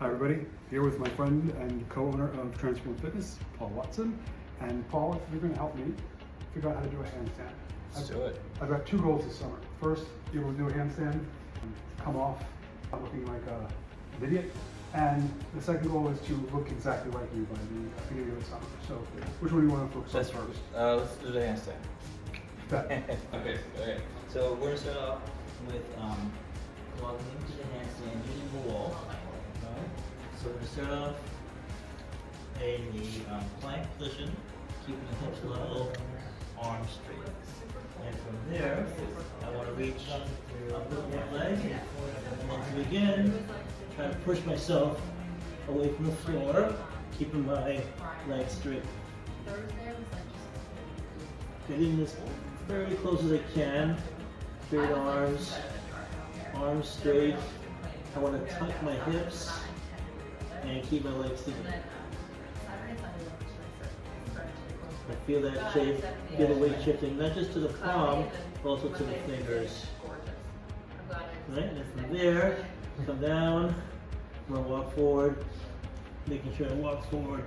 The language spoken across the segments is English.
Hi everybody, here with my friend and co-owner of Transform Fitness, Paul Watson. And Paul, you're going to help me figure out how to do a handstand. Let's do it. I've got two goals this summer. First, be able to do a handstand and come off not looking like an idiot. And the second goal is to look exactly like you by the beginning of the summer. So which one do you want to focus on first? Let's do the handstand. Okay. Okay. So we're going to start off with walking into the handstand using the wall. Alright. So we're going to start off in the plank position, keeping the hips level, arms straight. And from there, I want to reach up with my leg, and then to begin, try to push myself away from the floor, keeping my legs straight. Getting this very close as I can. Straight arms, arms straight. I want to tuck my hips and keep my legs together. I feel that shape, feel the weight shifting, not just to the palm, but also to the fingers. Right, and then from there, come down, I'm going to walk forward, making sure I walk forward,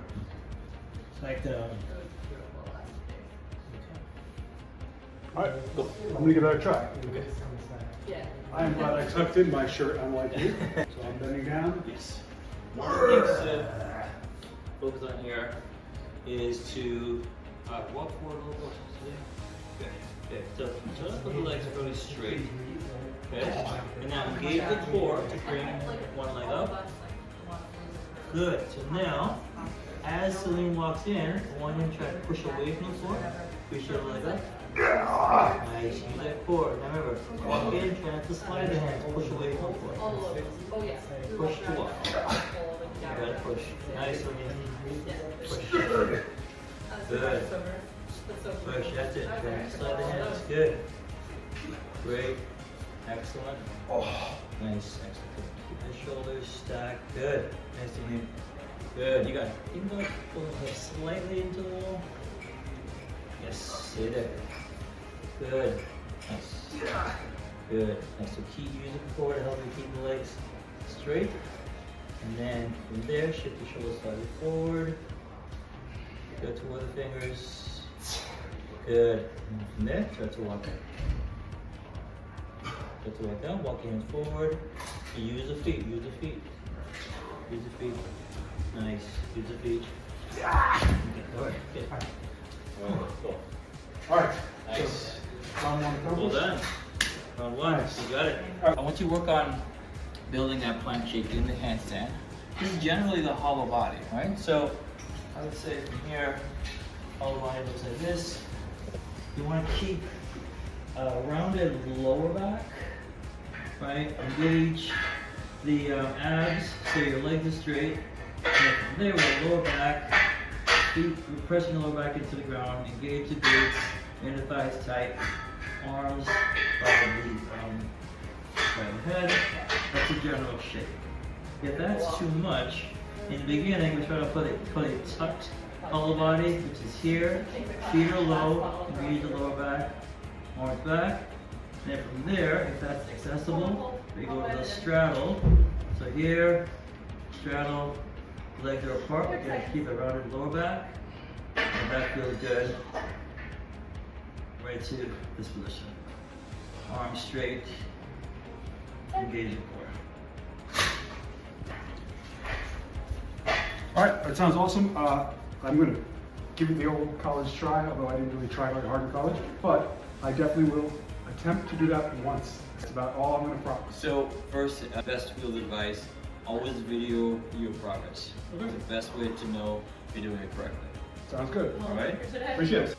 back down. Alright, I'm going to give that a try. I am glad I tucked in my shirt, unlike you. So I'm bending down. Yes. One of the things to focus on here is to walk forward a little more. Good. Okay. So turn up with the legs really straight. Okay. And now engage the core to bring one leg up. Good. So now, as Selim walks in, I want him to try to push away from the floor. Push your leg up. Nice. Use that core. Now remember, walk in, try not to slide the hands. Push away from the floor. Push to walk. You gotta push. Nice. Push. Good. Push. That's it. Don't slide the hands. Good. Great. Excellent. Nice. Excellent. Keep the shoulders stacked. Good. Nice to meet you. Good. You got it. Even though pull the hips slightly into the wall. Yes. Stay there. Good. Nice. Good. Nice. So keep using the core to help you keep the legs straight. And then from there, shift your shoulders slightly forward. Go toward the fingers. Good. And from there, start to walk out. Start to walk down. Walk your hands forward. Use the feet. Use the feet. Use the feet. Nice. Use the feet. Alright. Good. Alright. Cool. Alright. Nice. Round one Well accomplished. done. Round one. Nice. You got it. I want you to work on building that plank shape in the handstand. This is generally the hollow body, right? So I would say from here, hollow body looks like this. You want to keep a rounded lower back, right? Engage the abs so your legs are straight. And from there, with the lower back, feet, you're pressing the lower back into the ground. Engage the glutes, inner thighs tight, arms by the head. That's a general shape. If that's too much, in the beginning, we try to put a tucked hollow body, which is here. Feet are low, engage the lower back, arms back. And then from there, if that's accessible, we go to the straddle. So here, straddle, legs are apart. We're going to keep a rounded lower back. And that feels good. Right to this position. Arms straight, engage the core. Alright, that sounds awesome. I'm going to give it the old college try, although I didn't really try very hard in college. But I definitely will attempt to do that once. That's about all I'm going to promise. So first, best field advice, always video your progress. Okay. It's the best way to know if you're doing it correctly. Sounds good. All right? Appreciate it.